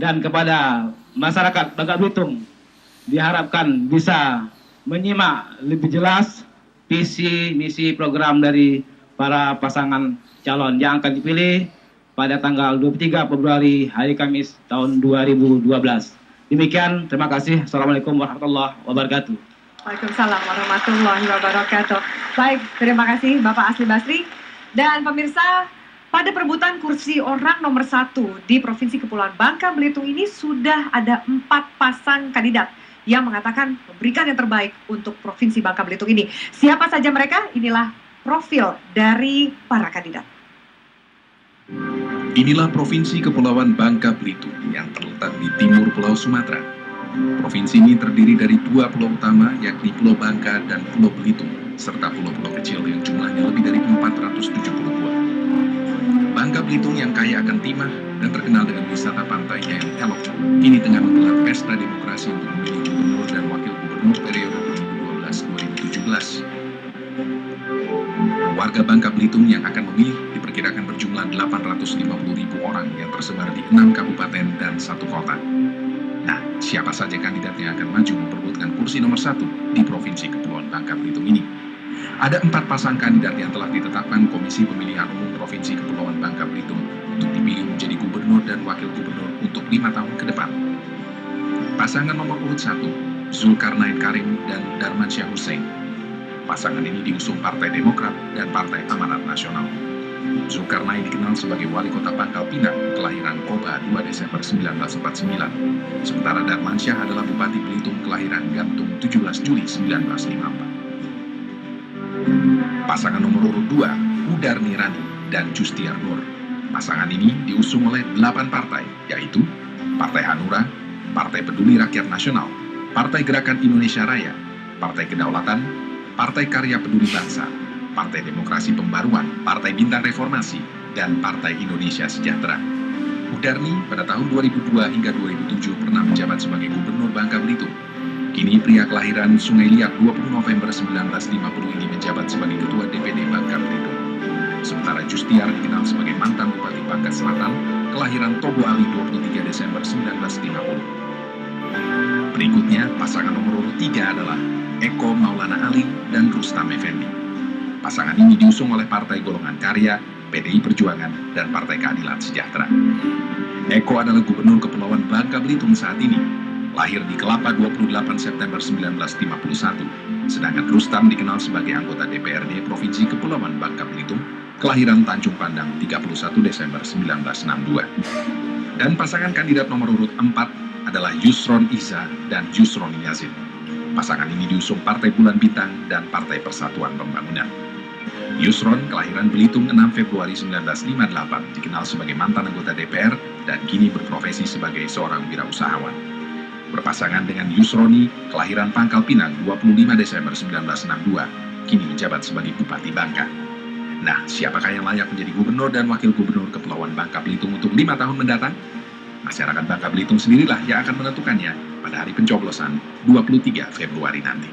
dan kepada masyarakat Bangka Belitung diharapkan bisa menyimak lebih jelas visi misi program dari para pasangan calon yang akan dipilih pada tanggal 23 Februari hari Kamis tahun 2012. Demikian, terima kasih. Assalamualaikum warahmatullahi wabarakatuh. Waalaikumsalam warahmatullahi wabarakatuh. Baik, terima kasih Bapak Asli Basri. Dan pemirsa, pada perebutan kursi orang nomor 1 di Provinsi Kepulauan Bangka Belitung ini sudah ada 4 pasang kandidat yang mengatakan memberikan yang terbaik untuk Provinsi Bangka Belitung ini. Siapa saja mereka? Inilah profil dari para kandidat. Inilah Provinsi Kepulauan Bangka Belitung yang terletak di timur Pulau Sumatera. Provinsi ini terdiri dari 2 pulau utama, yakni Pulau Bangka dan Pulau Belitung, serta pulau-pulau kecil yang jumlahnya lebih dari 470 buah. Bangka Belitung yang kaya akan timah dan terkenal dengan wisata pantainya yang elok, kini tengah menggelar pesta demokrasi untuk memilih gubernur dan wakil gubernur periode 2012-2017. Warga Bangka Belitung yang akan memilih diperkirakan berjumlah 850.000 orang yang tersebar di 6 kabupaten dan 1 kota. Nah, siapa saja kandidat yang akan maju memperebutkan kursi nomor 1 di Provinsi Kepulauan Bangka Belitung ini? Ada 4 pasang kandidat yang telah ditetapkan Komisi Pemilihan Umum Provinsi Kepulauan Bangka Belitung untuk dipilih menjadi gubernur dan wakil gubernur untuk 5 tahun ke depan. Pasangan nomor urut 1, Zulkarnain Karim dan Darmansyah Hussein. Pasangan ini diusung Partai Demokrat dan Partai Amanat Nasional. Zulkarnain dikenal sebagai wali kota Pangkal Pinang, kelahiran Koba 2 Desember 1949. Sementara Darmansyah adalah Bupati Belitung, kelahiran Gantung 17 Juli 1954. Pasangan nomor urut 2, Udar Nirani dan Justiar Nur. Pasangan ini diusung oleh 8 partai, yaitu Partai Hanura, Partai Peduli Rakyat Nasional, Partai Gerakan Indonesia Raya, Partai Kedaulatan, Partai Karya Peduli Bangsa, Partai Demokrasi Pembaruan, Partai Bintang Reformasi, dan Partai Indonesia Sejahtera. Udarni pada tahun 2002 hingga 2007 pernah menjabat sebagai Gubernur Bangka Belitung. Kini pria kelahiran Sungai Liat 20 November 1950 ini menjabat sebagai Ketua DPD Bangka Belitung. Sementara Justiar dikenal sebagai mantan Bupati Bangka Selatan, kelahiran Tobo Ali 23 Desember 1950. Berikutnya, pasangan nomor urut 3 adalah Eko Maulana Ali dan Rustam Effendi. Pasangan ini diusung oleh Partai Golongan Karya, PDI Perjuangan, dan Partai Keadilan Sejahtera. Eko adalah Gubernur Kepulauan Bangka Belitung saat ini. Lahir di Kelapa 28 September 1951, sedangkan Rustam dikenal sebagai anggota DPRD Provinsi Kepulauan Bangka Belitung, kelahiran Tanjung Pandang 31 Desember 1962. Dan pasangan kandidat nomor urut 4 adalah Yusron Iza dan Yusron Yazid. Pasangan ini diusung Partai Bulan Bintang dan Partai Persatuan Pembangunan. Yusron, kelahiran Belitung 6 Februari 1958, dikenal sebagai mantan anggota DPR dan kini berprofesi sebagai seorang wirausahawan. Berpasangan dengan Yusroni, kelahiran Pangkal Pinang 25 Desember 1962, kini menjabat sebagai Bupati Bangka. Nah, siapakah yang layak menjadi gubernur dan wakil gubernur Kepulauan Bangka Belitung untuk 5 tahun mendatang? Masyarakat Bangka Belitung sendirilah yang akan menentukannya pada hari pencoblosan 23 Februari nanti.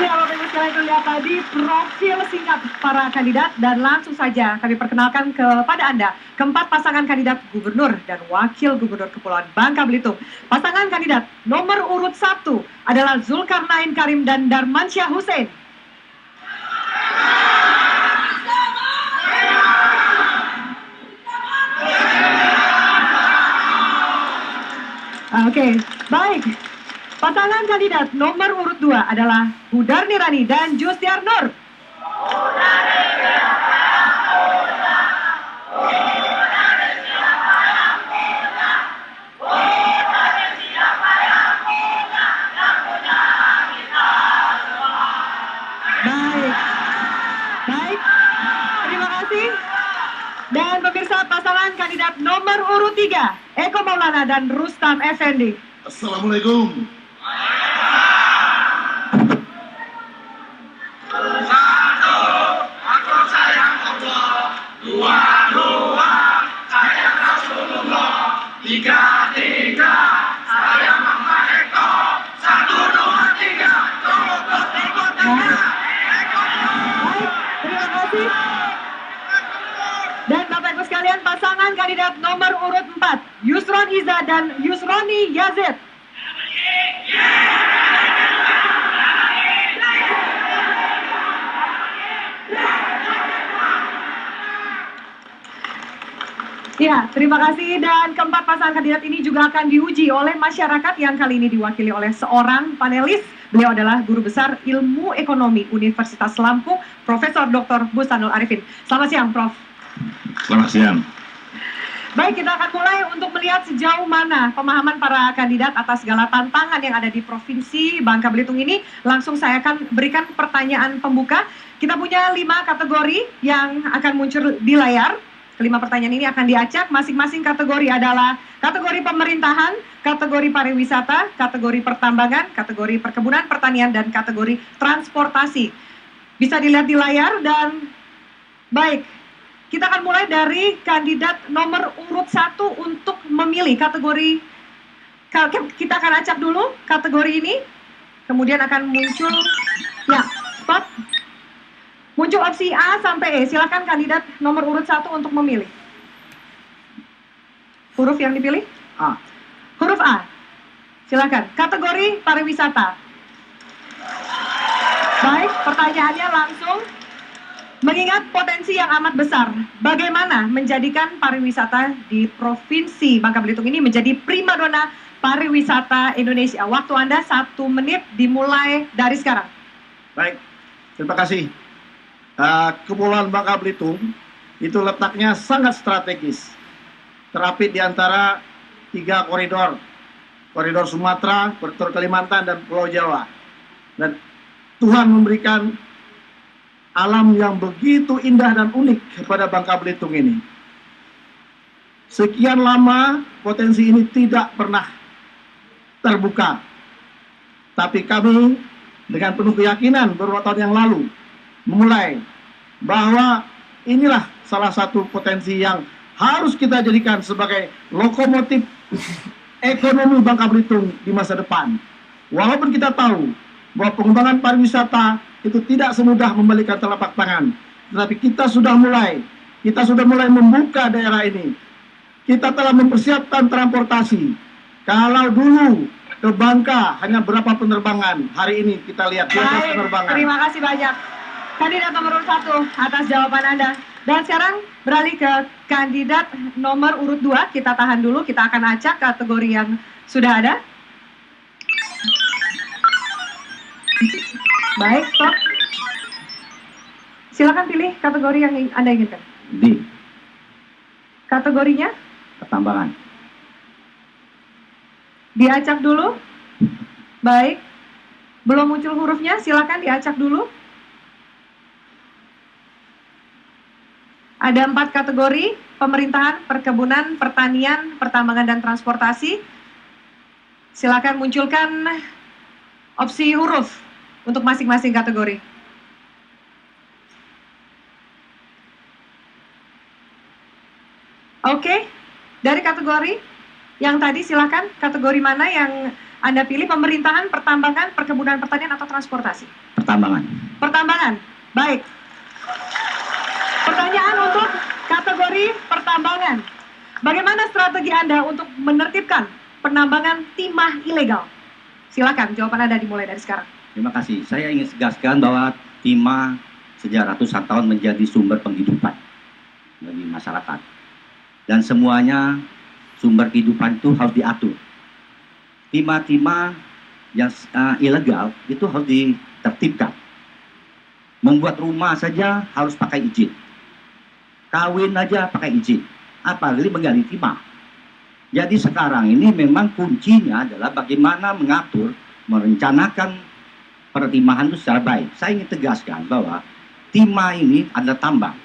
Ya, Bapak Ibu sekalian, itu lihat tadi profil singkat para kandidat dan langsung saja kami perkenalkan kepada Anda keempat pasangan kandidat gubernur dan wakil gubernur Kepulauan Bangka Belitung. Pasangan kandidat nomor urut 1 adalah Zulkarnain Karim dan Darmansyah Hussein. Oke, baik. Pasangan kandidat nomor urut 2 adalah Udar Nirani dan Justiar Nur. Baik. Terima kasih. Dan pemirsa, pasangan kandidat nomor urut 3, Eko Maulana dan Rustam Effendi. Assalamualaikum. pasangan kandidat nomor urut 4, Yusron Iza dan Yusroni Yazid. Ya, terima kasih. Dan keempat pasangan kandidat ini juga akan diuji oleh masyarakat yang kali ini diwakili oleh seorang panelis. Beliau adalah Guru Besar Ilmu Ekonomi Universitas Lampung, Profesor Dr. Bustanul Arifin. Selamat siang, Prof. Selamat siang. Baik, kita akan mulai untuk melihat sejauh mana pemahaman para kandidat atas segala tantangan yang ada di Provinsi Bangka Belitung ini. Langsung saya akan berikan pertanyaan pembuka. Kita punya 5 kategori yang akan muncul di layar. Kelima pertanyaan ini akan diacak. Masing-masing kategori adalah kategori pemerintahan, kategori pariwisata, kategori pertambangan, kategori perkebunan, pertanian, dan kategori transportasi. Bisa dilihat di layar. Dan baik, kita akan mulai dari kandidat nomor urut 1 untuk memilih kategori. Kita akan acak dulu kategori ini, kemudian akan muncul, ya, stop. Muncul opsi A sampai E. Silakan kandidat nomor urut 1 untuk memilih. Huruf yang dipilih? A. Huruf A. Silakan. Kategori pariwisata. Baik, pertanyaannya langsung. Mengingat potensi yang amat besar, bagaimana menjadikan pariwisata di Provinsi Bangka Belitung ini menjadi primadona pariwisata Indonesia? Waktu Anda 1 menit dimulai dari sekarang. Baik, terima kasih. Kepulauan Bangka Belitung itu letaknya sangat strategis, terapit di antara 3 koridor, koridor Sumatera, koridor Kalimantan, dan Pulau Jawa. Dan Tuhan memberikan alam yang begitu indah dan unik kepada Bangka Belitung ini. Sekian lama potensi ini tidak pernah terbuka, tapi kami dengan penuh keyakinan beberapa tahun yang lalu memulai bahwa inilah salah satu potensi yang harus kita jadikan sebagai lokomotif ekonomi Bangka Belitung di masa depan. Walaupun kita tahu bahwa pengembangan pariwisata itu tidak semudah membalikan telapak tangan, tetapi kita sudah mulai membuka daerah ini. Kita telah mempersiapkan transportasi. Kalau dulu ke Bangka hanya berapa penerbangan, hari ini kita lihat 12 penerbangan. Terima kasih banyak kandidat nomor urut 1 atas jawaban Anda. Dan sekarang beralih ke kandidat nomor urut 2. Kita tahan dulu, kita akan acak kategori yang sudah ada. Baik, stop. Silakan pilih kategori yang Anda inginkan. D. Kategorinya Pertambangan. diacak dulu. Baik. Belum muncul hurufnya, silakan diacak dulu. Ada 4 kategori: pemerintahan, perkebunan, pertanian, pertambangan, dan transportasi. Silakan munculkan opsi huruf untuk masing-masing kategori. Oke, dari kategori yang tadi silakan, kategori mana yang Anda pilih? Pemerintahan, pertambangan, perkebunan, pertanian, atau transportasi? Pertambangan. Pertambangan, baik. Pertanyaan untuk kategori pertambangan. Bagaimana strategi Anda untuk menertibkan penambangan timah ilegal? Silakan, jawaban Anda dimulai dari sekarang. Terima kasih. Saya ingin tegaskan bahwa timah sejak ratusan tahun menjadi sumber penghidupan bagi masyarakat. Dan semuanya sumber kehidupan itu harus diatur. Timah-timah yang ilegal itu harus ditertibkan. Membuat rumah saja harus pakai izin. Kawin aja pakai izin. Apalagi menggali timah. Jadi sekarang ini memang kuncinya adalah bagaimana mengatur, merencanakan pertimahan itu secara baik. Saya ingin tegaskan bahwa timah ini adalah tambang.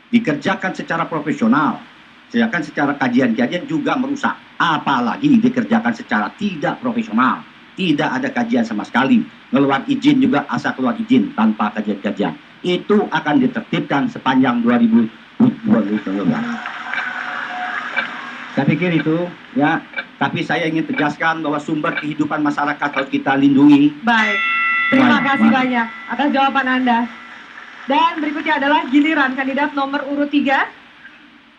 Dikerjakan secara profesional. Dikerjakan secara kajian-kajian juga merusak. Apalagi dikerjakan secara tidak profesional. Tidak ada kajian sama sekali. Ngeluar izin juga asal keluar izin tanpa kajian-kajian. Itu akan ditertibkan sepanjang 2020. Saya pikir itu ya, tapi saya ingin tegaskan bahwa sumber kehidupan masyarakat harus kita lindungi. Baik, terima kasih banyak atas jawaban Anda. Dan berikutnya adalah giliran kandidat nomor urut 3.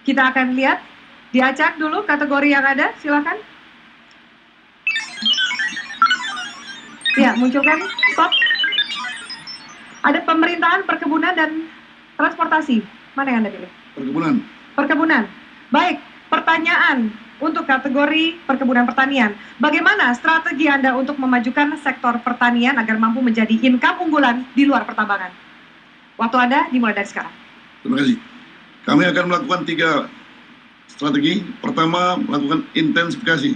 Kita akan lihat, diacak dulu kategori yang ada, silakan. Ya, munculkan, stop. Ada pemerintahan, perkebunan, dan transportasi. Mana yang Anda pilih? Perkebunan. Perkebunan. Baik, pertanyaan untuk kategori perkebunan pertanian. Bagaimana strategi Anda untuk memajukan sektor pertanian agar mampu menjadi income unggulan di luar pertambangan? Waktu Anda dimulai dari sekarang. Terima kasih. Kami akan melakukan 3 strategi. Pertama, melakukan intensifikasi.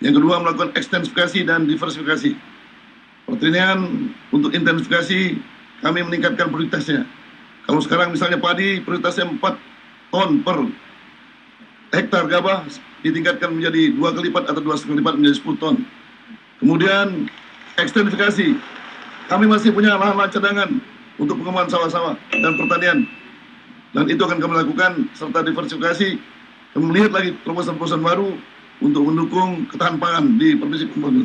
Yang kedua, melakukan ekstensifikasi dan diversifikasi. Pertanian untuk intensifikasi, kami meningkatkan prioritasnya. Kalau sekarang misalnya padi, prioritasnya 4 ton per hektar gabah, ditingkatkan menjadi 2 kali lipat atau 2,5 kali lipat menjadi 10 ton. Kemudian, ekstensifikasi. Kami masih punya lahan-lahan cadangan untuk pengembangan sawah-sawah dan pertanian. Dan itu akan kami lakukan, serta diversifikasi, dan melihat lagi terobosan-terobosan baru untuk mendukung ketahanan pangan di Provinsi Papua.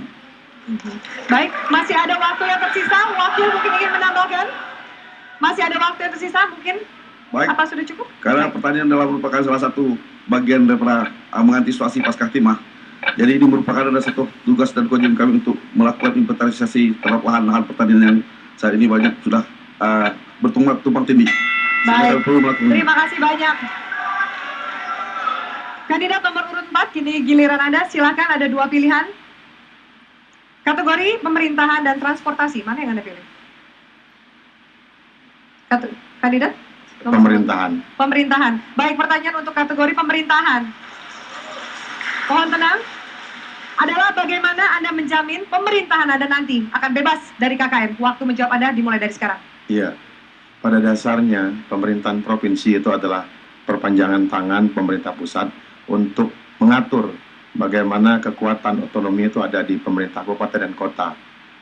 Baik, masih ada waktu yang tersisa. Wakil mungkin ingin menambahkan? Masih ada waktu yang tersisa mungkin? Baik, Apa sudah cukup? karena pertanian adalah merupakan salah satu bagian daripada mengantisipasi pasca timah. Jadi ini merupakan ada satu tugas dan kewajiban kami untuk melakukan inventarisasi terhadap lahan-lahan pertanian yang saat ini banyak sudah bertumpang tindih. Baik, Sehingga perlu melakukan. terima kasih banyak. Kandidat nomor urut 4, kini giliran Anda. Silakan, ada 2 pilihan. Kategori pemerintahan dan transportasi, mana yang Anda pilih? Kandidat? Nomor Pemerintahan. Pemerintahan. Baik, pertanyaan untuk kategori pemerintahan. Mohon tenang. Adalah bagaimana Anda menjamin pemerintahan Anda nanti akan bebas dari KKN? Waktu menjawab Anda dimulai dari sekarang. Iya, pada dasarnya pemerintahan provinsi itu adalah perpanjangan tangan pemerintah pusat untuk mengatur bagaimana kekuatan otonomi itu ada di pemerintah kabupaten dan kota.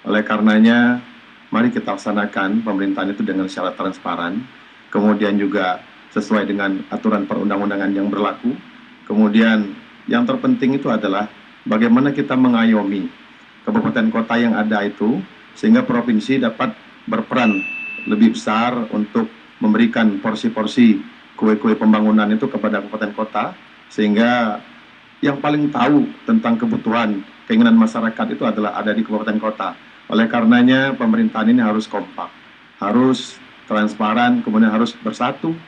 Oleh karenanya, mari kita laksanakan pemerintahan itu dengan secara transparan, kemudian juga sesuai dengan aturan perundang-undangan yang berlaku. Kemudian yang terpenting itu adalah bagaimana kita mengayomi kabupaten kota yang ada itu, sehingga provinsi dapat berperan lebih besar untuk memberikan porsi-porsi kue-kue pembangunan itu kepada kabupaten kota, sehingga yang paling tahu tentang kebutuhan keinginan masyarakat itu adalah ada di kabupaten kota. Oleh karenanya pemerintahan ini harus kompak, harus transparan, kemudian harus bersatu,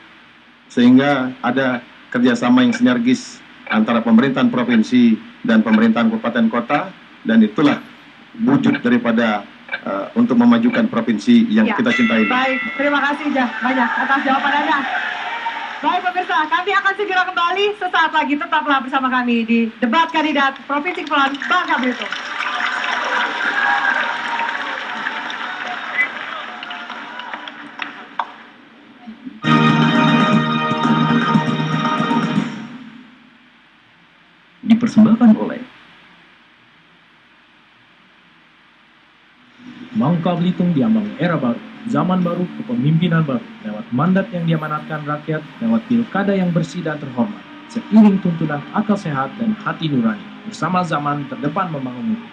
sehingga ada kerjasama yang sinergis antara pemerintahan provinsi dan pemerintahan kabupaten kota, dan itulah wujud daripada untuk memajukan provinsi yang Ya. kita cintai. Baik, terima kasih banyak atas jawaban Anda. Baik pemirsa, kami akan segera kembali sesaat lagi. Tetaplah bersama kami di debat kandidat Provinsi Kepulauan Bangka Belitung. Dipersembahkan oleh Bangka Belitung diambang era baru, zaman baru, kepemimpinan baru, lewat mandat yang diamanatkan rakyat, lewat pilkada yang bersih dan terhormat, seiring tuntunan akal sehat dan hati nurani, bersama zaman terdepan membangun negeri.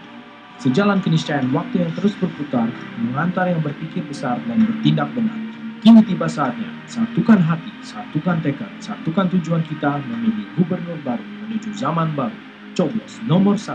Sejalan keniscayaan waktu yang terus berputar, mengantar yang berpikir besar dan bertindak benar. Kini tiba saatnya, satukan hati, satukan tekad, satukan tujuan kita memilih gubernur baru menuju zaman baru. Coblos nomor 1.